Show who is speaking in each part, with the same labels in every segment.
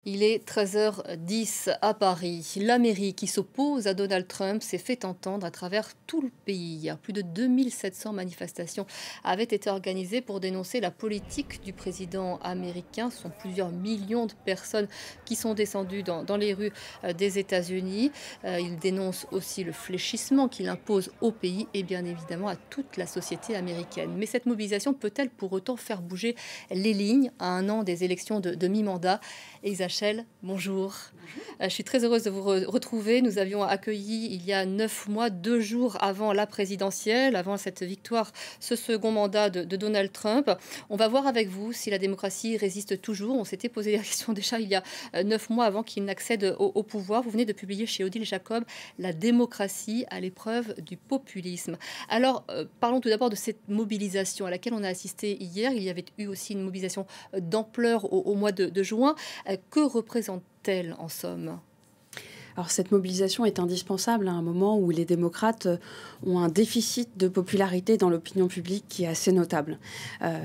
Speaker 1: Il est 13h10 à Paris. La mairie qui s'oppose à Donald Trump s'est fait entendre à travers tout le pays. Plus de 2700 manifestations avaient été organisées pour dénoncer la politique du président américain. Ce sont plusieurs millions de personnes qui sont descendues dans les rues des États-Unis. Il dénonce aussi le fléchissement qu'il impose au pays et bien évidemment à toute la société américaine. Mais cette mobilisation peut-elle pour autant faire bouger les lignes à un an des élections de mi-mandat? Rachel, bonjour. Je suis très heureuse de vous retrouver. Nous avions accueilli il y a 9 mois, 2 jours avant la présidentielle, avant cette victoire, ce second mandat de Donald Trump. On va voir avec vous si la démocratie résiste toujours. On s'était posé la question déjà il y a 9 mois avant qu'il n'accède au pouvoir. Vous venez de publier chez Odile Jacob La démocratie à l'épreuve du populisme. Alors, parlons tout d'abord de cette mobilisation à laquelle on a assisté hier. Il y avait eu aussi une mobilisation d'ampleur au mois de juin. Que représente-t-elle en somme ?
Speaker 2: Alors cette mobilisation est indispensable à un moment où les démocrates ont un déficit de popularité dans l'opinion publique qui est assez notable.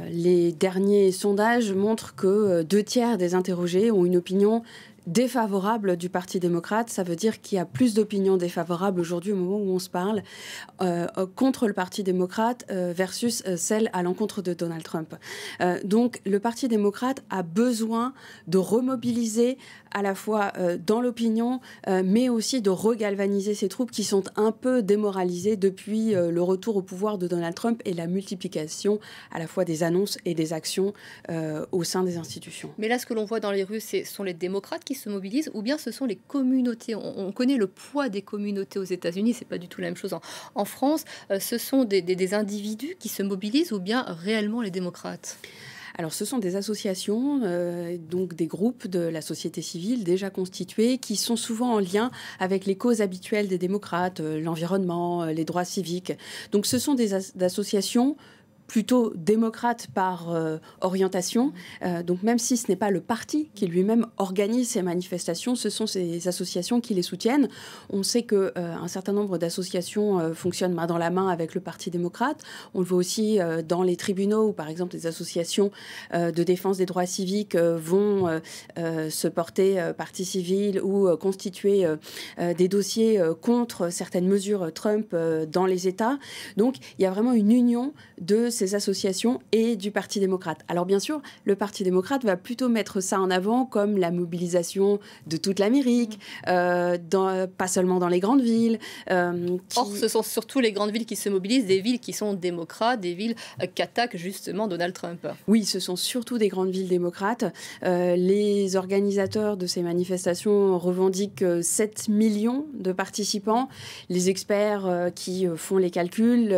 Speaker 2: Les derniers sondages montrent que 2/3 des interrogés ont une opinion défavorable du Parti démocrate. Ça veut dire qu'il y a plus d'opinions défavorables aujourd'hui au moment où on se parle contre le Parti démocrate versus celle à l'encontre de Donald Trump. Donc le Parti démocrate a besoin de remobiliser à la fois dans l'opinion mais aussi de regalvaniser ses troupes qui sont un peu démoralisées depuis le retour au pouvoir de Donald Trump et la multiplication à la fois des annonces et des actions au sein des institutions.
Speaker 1: Mais là, ce que l'on voit dans les rues, ce sont les démocrates qui se mobilisent ou bien ce sont les communautés. On connaît le poids des communautés aux États-Unis, c'est pas du tout la même chose en France. Ce sont des individus qui se mobilisent ou bien réellement les démocrates ?
Speaker 2: Alors, ce sont des associations, donc des groupes de la société civile déjà constitués, qui sont souvent en lien avec les causes habituelles des démocrates, l'environnement, les droits civiques. Donc, ce sont des associations plutôt démocrate par orientation. Donc même si ce n'est pas le parti qui lui-même organise ces manifestations, ce sont ces associations qui les soutiennent. On sait qu'un certain nombre d'associations fonctionnent main dans la main avec le Parti démocrate. On le voit aussi dans les tribunaux où, par exemple, les associations de défense des droits civiques vont se porter partie civile ou constituer des dossiers contre certaines mesures Trump dans les États. Donc il y a vraiment une union de ces associations et du Parti démocrate. Alors bien sûr, le Parti démocrate va plutôt mettre ça en avant comme la mobilisation de toute l'Amérique, pas seulement dans les grandes villes.
Speaker 1: Or, ce sont surtout les grandes villes qui se mobilisent, des villes qui sont démocrates, des villes qu'attaque justement Donald Trump.
Speaker 2: Oui, ce sont surtout des grandes villes démocrates. Les organisateurs de ces manifestations revendiquent 7 millions de participants. Les experts qui font les calculs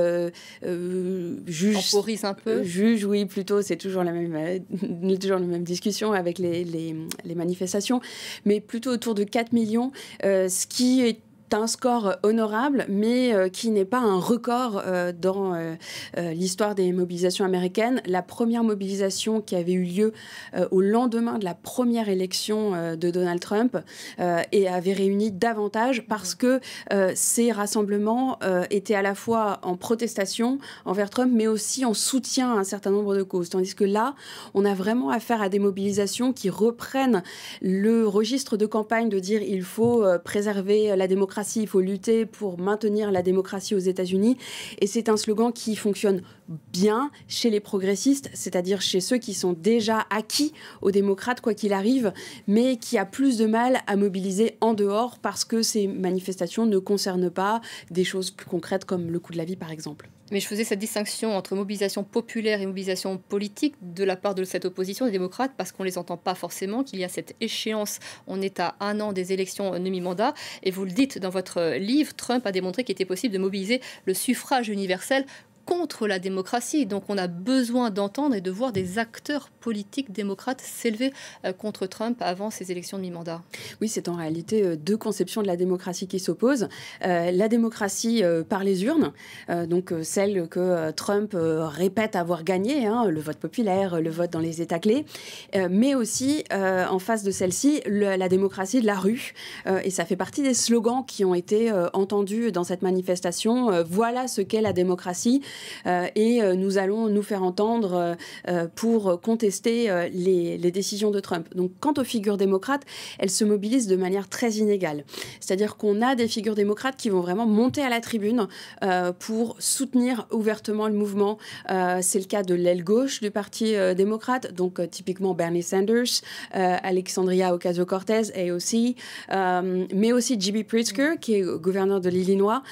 Speaker 2: jugent un peu. Juge, oui, plutôt, c'est toujours la même discussion avec les manifestations, mais plutôt autour de 4 millions, ce qui est un score honorable, mais qui n'est pas un record dans l'histoire des mobilisations américaines. La première mobilisation qui avait eu lieu au lendemain de la première élection de Donald Trump et avait réuni davantage parce que ces rassemblements étaient à la fois en protestation envers Trump, mais aussi en soutien à un certain nombre de causes. Tandis que là, on a vraiment affaire à des mobilisations qui reprennent le registre de campagne de dire il faut préserver la démocratie, il faut lutter pour maintenir la démocratie aux États-Unis. Et c'est un slogan qui fonctionne bien chez les progressistes, c'est-à-dire chez ceux qui sont déjà acquis aux démocrates, quoi qu'il arrive, mais qui a plus de mal à mobiliser en dehors parce que ces manifestations ne concernent pas des choses plus concrètes comme le coût de la vie, par exemple.
Speaker 1: Mais je faisais cette distinction entre mobilisation populaire et mobilisation politique de la part de cette opposition des démocrates parce qu'on ne les entend pas forcément, qu'il y a cette échéance. On est à un an des élections de mi-mandat et vous le dites dans votre livre, Trump a démontré qu'il était possible de mobiliser le suffrage universel contre la démocratie. Donc on a besoin d'entendre et de voir des acteurs politiques démocrates s'élever contre Trump avant ces élections de mi-mandat.
Speaker 2: Oui, c'est en réalité deux conceptions de la démocratie qui s'opposent. La démocratie par les urnes, donc celle que Trump répète avoir gagné, le vote populaire, le vote dans les États clés, mais aussi en face de celle-ci, la démocratie de la rue. Et ça fait partie des slogans qui ont été entendus dans cette manifestation. Voilà ce qu'est la démocratie. et nous allons nous faire entendre pour contester les décisions de Trump. Donc, quant aux figures démocrates, elles se mobilisent de manière très inégale. C'est-à-dire qu'on a des figures démocrates qui vont vraiment monter à la tribune pour soutenir ouvertement le mouvement. C'est le cas de l'aile gauche du Parti démocrate, donc typiquement Bernie Sanders, Alexandria Ocasio-Cortez, AOC, mais aussi J.B. Pritzker, qui est gouverneur de l'Illinois,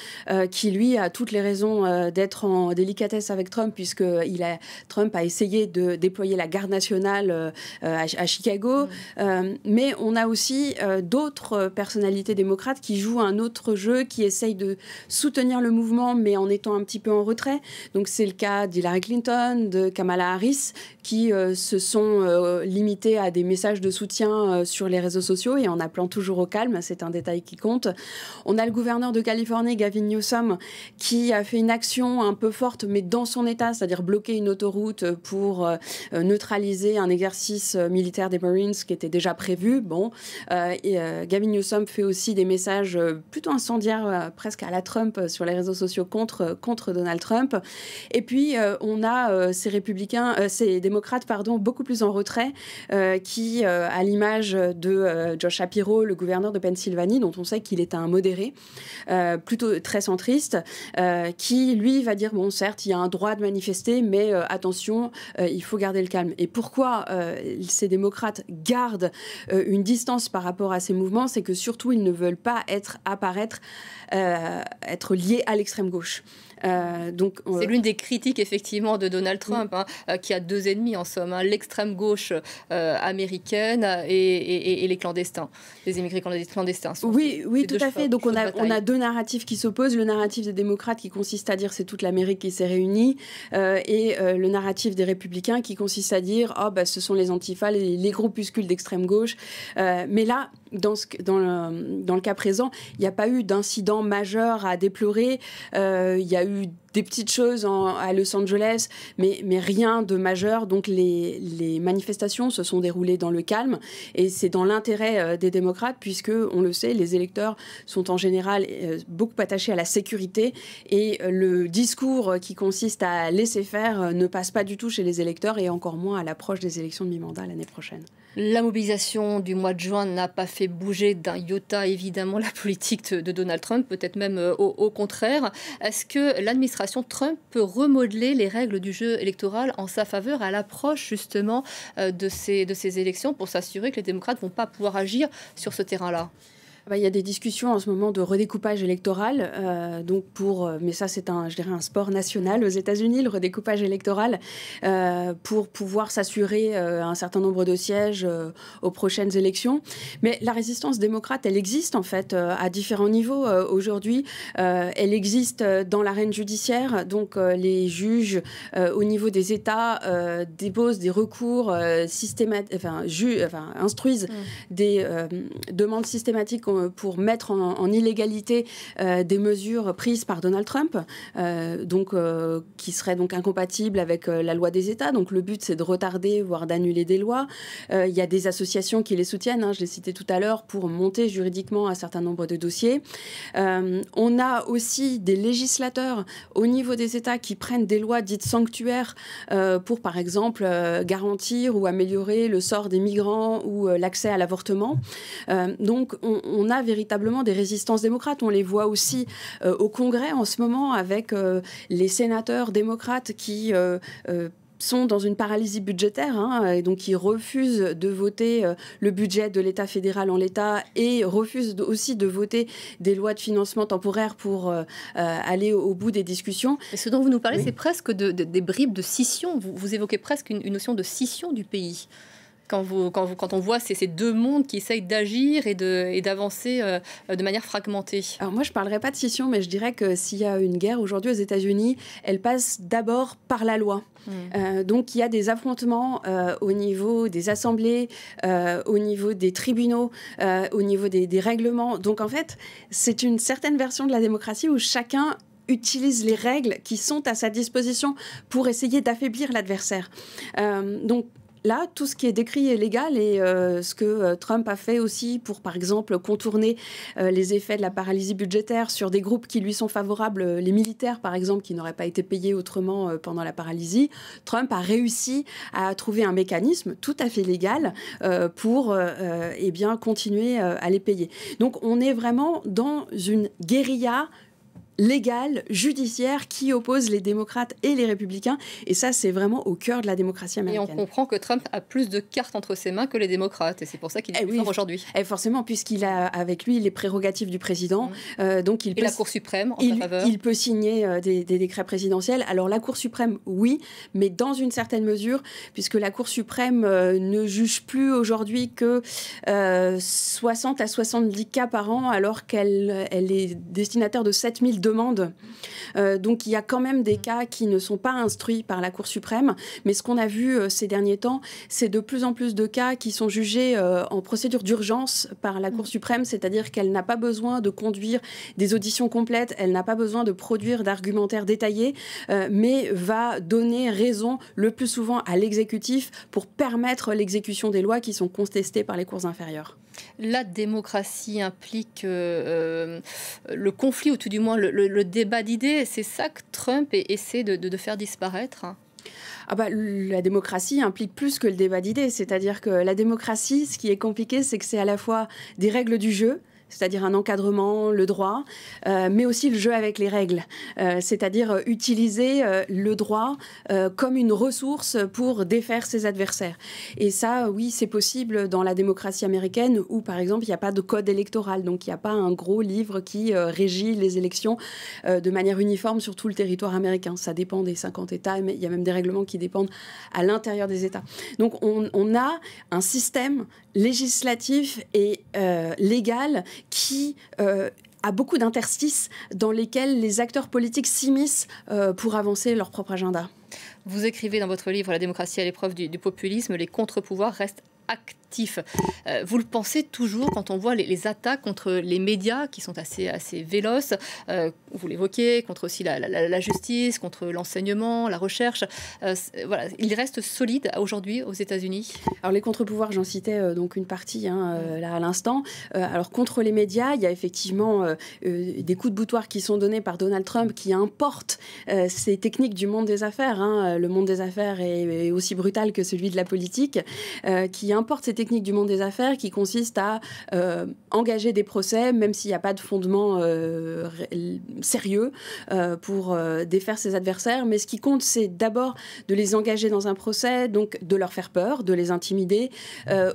Speaker 2: qui lui a toutes les raisons d'être en délicatesse avec Trump, puisque Trump a essayé de déployer la garde nationale à Chicago. Mais on a aussi d'autres personnalités démocrates qui jouent un autre jeu, qui essayent de soutenir le mouvement, mais en étant un petit peu en retrait. Donc c'est le cas d'Hillary Clinton, de Kamala Harris, qui se sont limités à des messages de soutien sur les réseaux sociaux et en appelant toujours au calme. C'est un détail qui compte. On a le gouverneur de Californie, Gavin Newsom, qui a fait une action un peu forte, mais dans son état, c'est-à-dire bloquer une autoroute pour neutraliser un exercice militaire des Marines qui était déjà prévu. Bon, Gavin Newsom fait aussi des messages plutôt incendiaires, presque à la Trump, sur les réseaux sociaux contre Donald Trump. Et puis, on a ces démocrates, beaucoup plus en retrait, qui, à l'image de Josh Shapiro, le gouverneur de Pennsylvanie, dont on sait qu'il est un modéré, plutôt très centriste, qui, lui, va dire, bon, certes, il y a un droit de manifester, mais attention, il faut garder le calme. Et pourquoi ces démocrates gardent une distance par rapport à ces mouvements, c'est que surtout, ils ne veulent pas être liés à l'extrême gauche.
Speaker 1: C'est l'une des critiques effectivement de Donald Trump, qui a deux ennemis en somme, l'extrême gauche américaine et les clandestins, les immigrés clandestins.
Speaker 2: Oui, tout à fait. Donc on a deux narratifs qui s'opposent. Le narratif des démocrates qui consiste à dire c'est toute l'Amérique qui s'est réunie, et le narratif des républicains qui consiste à dire ce sont les antifas, les groupuscules d'extrême gauche. Mais là, dans le cas présent, il n'y a pas eu d'incident majeur à déplorer. Il y a eu des petites choses à Los Angeles, mais rien de majeur. Donc les manifestations se sont déroulées dans le calme et c'est dans l'intérêt des démocrates, puisque, on le sait, les électeurs sont en général beaucoup attachés à la sécurité et le discours qui consiste à laisser faire ne passe pas du tout chez les électeurs, et encore moins à l'approche des élections de mi-mandat l'année prochaine.
Speaker 1: La mobilisation du mois de juin n'a pas fait bouger d'un iota, évidemment, la politique de Donald Trump, peut-être même au contraire. Est-ce que l'administration Trump peut remodeler les règles du jeu électoral en sa faveur à l'approche, justement, de ces élections, pour s'assurer que les démocrates ne vont pas pouvoir agir sur ce terrain-là ?
Speaker 2: Il y a des discussions en ce moment de redécoupage électoral, mais ça c'est un sport national aux États-Unis, le redécoupage électoral, pour pouvoir s'assurer un certain nombre de sièges aux prochaines élections. Mais la résistance démocrate, elle existe en fait à différents niveaux aujourd'hui. Elle existe dans l'arène judiciaire, donc les juges au niveau des États déposent des recours instruisent des demandes systématiques pour mettre en illégalité des mesures prises par Donald Trump, qui seraient donc incompatibles avec la loi des États. Donc le but, c'est de retarder, voire d'annuler des lois. Il y a des associations qui les soutiennent, je l'ai cité tout à l'heure, pour monter juridiquement un certain nombre de dossiers. On a aussi des législateurs au niveau des États qui prennent des lois dites sanctuaires pour, par exemple, garantir ou améliorer le sort des migrants ou l'accès à l'avortement. Donc on a véritablement des résistances démocrates. On les voit aussi au Congrès en ce moment avec les sénateurs démocrates qui sont dans une paralysie budgétaire, et donc qui refusent de voter le budget de l'État fédéral en l'état et refusent aussi de voter des lois de financement temporaire pour aller au bout des discussions.
Speaker 1: Et ce dont vous nous parlez, c'est presque des bribes de scission. Vous évoquez presque une notion de scission du pays. Quand on voit ces deux mondes qui essayent d'agir et d'avancer de manière fragmentée.
Speaker 2: Alors moi, je ne parlerai pas de scission, mais je dirais que s'il y a une guerre aujourd'hui aux États-Unis, elle passe d'abord par la loi. Donc il y a des affrontements au niveau des assemblées, au niveau des tribunaux, au niveau des règlements. Donc en fait, c'est une certaine version de la démocratie où chacun utilise les règles qui sont à sa disposition pour essayer d'affaiblir l'adversaire. Donc là, tout ce qui est décrit est légal et ce que Trump a fait aussi pour, par exemple, contourner les effets de la paralysie budgétaire sur des groupes qui lui sont favorables, les militaires, par exemple, qui n'auraient pas été payés autrement pendant la paralysie. Trump a réussi à trouver un mécanisme tout à fait légal pour continuer à les payer. Donc, on est vraiment dans une guérilla légale, judiciaire, qui oppose les démocrates et les républicains. Et ça, c'est vraiment au cœur de la démocratie américaine.
Speaker 1: Et on comprend que Trump a plus de cartes entre ses mains que les démocrates. Et c'est pour ça qu'il est plus fort aujourd'hui.
Speaker 2: Et forcément, puisqu'il a avec lui les prérogatives du président. Donc
Speaker 1: la Cour suprême, en sa faveur.
Speaker 2: Il peut signer des décrets présidentiels. Alors, la Cour suprême, oui, mais dans une certaine mesure, puisque la Cour suprême ne juge plus aujourd'hui que 60 à 70 cas par an, alors qu'elle est destinataire de 7000 demandes. Donc il y a quand même des cas qui ne sont pas instruits par la Cour suprême, mais ce qu'on a vu ces derniers temps, c'est de plus en plus de cas qui sont jugés en procédure d'urgence par la Cour suprême, c'est-à-dire qu'elle n'a pas besoin de conduire des auditions complètes, elle n'a pas besoin de produire d'argumentaires détaillés, mais va donner raison le plus souvent à l'exécutif pour permettre l'exécution des lois qui sont contestées par les cours inférieures.
Speaker 1: La démocratie implique le conflit, ou tout du moins le débat d'idées. C'est ça que Trump essaie de faire disparaître.
Speaker 2: La démocratie implique plus que le débat d'idées. C'est-à-dire que la démocratie, ce qui est compliqué, c'est que c'est à la fois des règles du jeu, c'est-à-dire un encadrement, le droit, mais aussi le jeu avec les règles, c'est-à-dire utiliser le droit comme une ressource pour défaire ses adversaires. Et ça, oui, c'est possible dans la démocratie américaine où, par exemple, il n'y a pas de code électoral, donc il n'y a pas un gros livre qui régit les élections de manière uniforme sur tout le territoire américain. Ça dépend des 50 États, mais il y a même des règlements qui dépendent à l'intérieur des États. Donc on a un système législatif et légal qui a beaucoup d'interstices dans lesquels les acteurs politiques s'immiscent pour avancer leur propre agenda.
Speaker 1: Vous écrivez dans votre livre « La démocratie à l'épreuve du populisme », les contre-pouvoirs restent actifs. Vous le pensez toujours quand on voit les attaques contre les médias qui sont assez véloces, vous l'évoquez, contre aussi la justice, contre l'enseignement, la recherche. Voilà, il reste solide aujourd'hui aux États-Unis.
Speaker 2: Alors les contre-pouvoirs, j'en citais donc une partie là à l'instant. Alors contre les médias, il y a effectivement des coups de boutoir qui sont donnés par Donald Trump qui importe ces techniques du monde des affaires. Le monde des affaires est aussi brutal que celui de la politique, qui importe ces techniques du monde des affaires qui consistent à engager des procès, même s'il n'y a pas de fondement sérieux pour défaire ses adversaires. Mais ce qui compte, c'est d'abord de les engager dans un procès, donc de leur faire peur, de les intimider,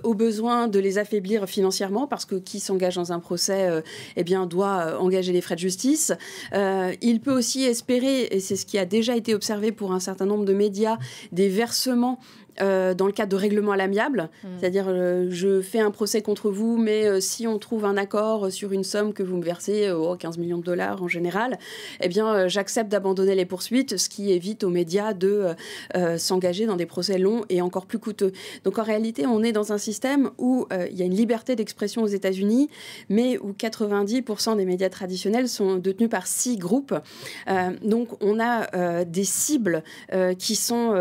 Speaker 2: au besoin de les affaiblir financièrement, parce que qui s'engage dans un procès doit engager les frais de justice. Il peut aussi espérer, et c'est ce qui a déjà été observé pour un certain nombre de médias, des versements dans le cadre de règlements à l'amiable, c'est-à-dire je fais un procès contre vous, mais si on trouve un accord sur une somme que vous me versez, 15 millions de dollars en général, j'accepte d'abandonner les poursuites, ce qui évite aux médias de s'engager dans des procès longs et encore plus coûteux. Donc en réalité, on est dans un système où il y a une liberté d'expression aux États-Unis, mais où 90% des médias traditionnels sont détenus par 6 groupes. Donc on a des cibles qui sont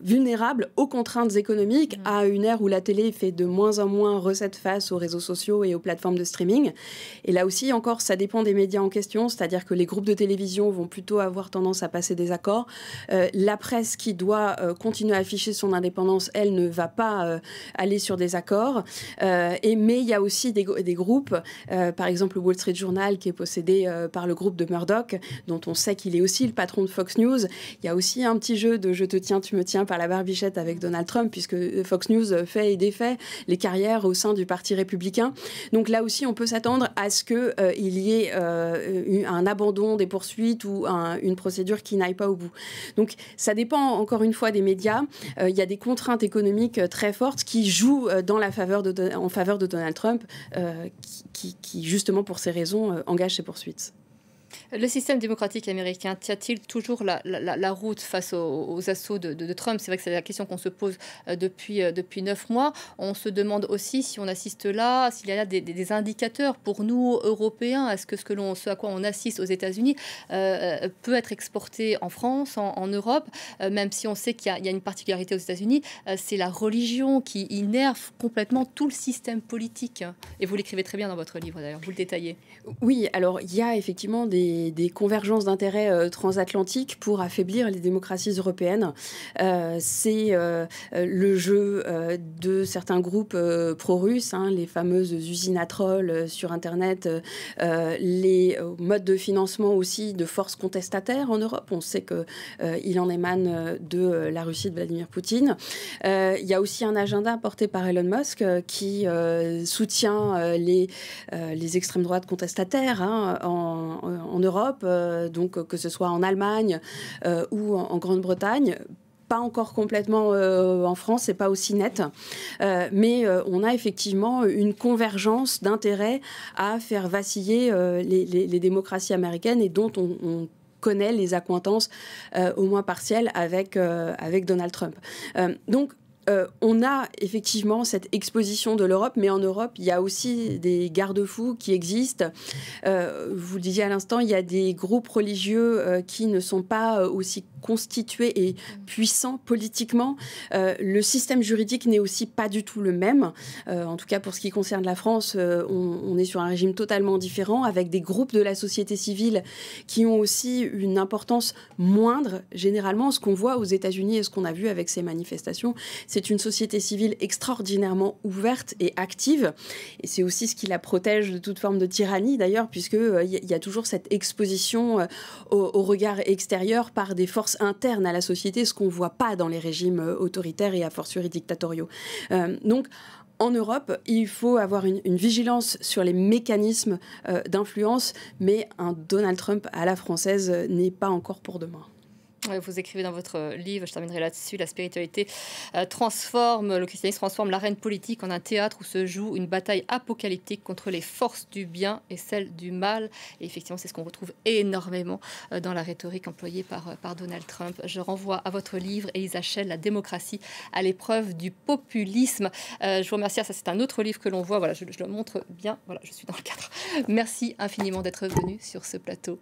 Speaker 2: vulnérables aux contraintes économiques à une ère où la télé fait de moins en moins recettes face aux réseaux sociaux et aux plateformes de streaming. Et là aussi, encore, ça dépend des médias en question, c'est-à-dire que les groupes de télévision vont plutôt avoir tendance à passer des accords. La presse qui doit continuer à afficher son indépendance, elle ne va pas aller sur des accords. Mais il y a aussi des groupes, par exemple le Wall Street Journal qui est possédé par le groupe de Murdoch, dont on sait qu'il est aussi le patron de Fox News. Il y a aussi un petit jeu de je te tiens, tu me tiens par la barbichette avec Donald Trump, puisque Fox News fait et défait les carrières au sein du Parti républicain. Donc là aussi, on peut s'attendre à ce qu'il y ait un abandon des poursuites ou une procédure qui n'aille pas au bout. Donc ça dépend encore une fois des médias. Il y a des contraintes économiques très fortes qui jouent en faveur de Donald Trump, qui justement pour ces raisons engage ces poursuites.
Speaker 1: Le système démocratique américain tient-il toujours la route face aux assauts de Trump? C'est vrai que c'est la question qu'on se pose depuis 9 mois. On se demande aussi si on assiste là, s'il y a là des indicateurs pour nous, Européens. Est-ce que ce à quoi on assiste aux États-Unis peut être exporté en France, en Europe, même si on sait qu'il y a une particularité aux États-Unis, c'est la religion qui innerve complètement tout le système politique. Et vous l'écrivez très bien dans votre livre, d'ailleurs, vous le détaillez.
Speaker 2: Oui, alors il y a effectivement des convergences d'intérêts transatlantiques pour affaiblir les démocraties européennes. C'est le jeu de certains groupes pro-russes, hein, les fameuses usines à trolls sur Internet, les modes de financement aussi de forces contestataires en Europe. On sait qu'il en émane de la Russie de Vladimir Poutine. Il y a aussi un agenda porté par Elon Musk qui soutient les extrêmes droites contestataires, hein, en Europe, donc que ce soit en Allemagne ou en Grande-Bretagne. Pas encore complètement en France, c'est pas aussi net, mais on a effectivement une convergence d'intérêts à faire vaciller les démocraties américaines et dont on connaît les accointances au moins partielles avec Donald Trump. Donc, on a effectivement cette exposition de l'Europe, mais en Europe, il y a aussi des garde-fous qui existent. Vous le disiez à l'instant, il y a des groupes religieux qui ne sont pas aussi constitués et puissants politiquement. Le système juridique n'est aussi pas du tout le même. En tout cas, pour ce qui concerne la France, on est sur un régime totalement différent, avec des groupes de la société civile qui ont aussi une importance moindre. Généralement, ce qu'on voit aux États-Unis et ce qu'on a vu avec ces manifestations, c'est une société civile extraordinairement ouverte et active. Et c'est aussi ce qui la protège de toute forme de tyrannie, d'ailleurs, puisqu'il y a toujours cette exposition au regard extérieur par des forces internes à la société, ce qu'on ne voit pas dans les régimes autoritaires et a fortiori dictatoriaux. Donc, en Europe, il faut avoir une vigilance sur les mécanismes d'influence, mais un Donald Trump à la française n'est pas encore pour demain.
Speaker 1: Vous écrivez dans votre livre, je terminerai là-dessus, la spiritualité le christianisme transforme l'arène politique en un théâtre où se joue une bataille apocalyptique contre les forces du bien et celles du mal. Et effectivement, c'est ce qu'on retrouve énormément dans la rhétorique employée par Donald Trump. Je renvoie à votre livre, Elisa Schell, La démocratie à l'épreuve du populisme. Je vous remercie. Ça, c'est un autre livre que l'on voit. Voilà, je le montre bien. Voilà, je suis dans le cadre. Merci infiniment d'être venu sur ce plateau.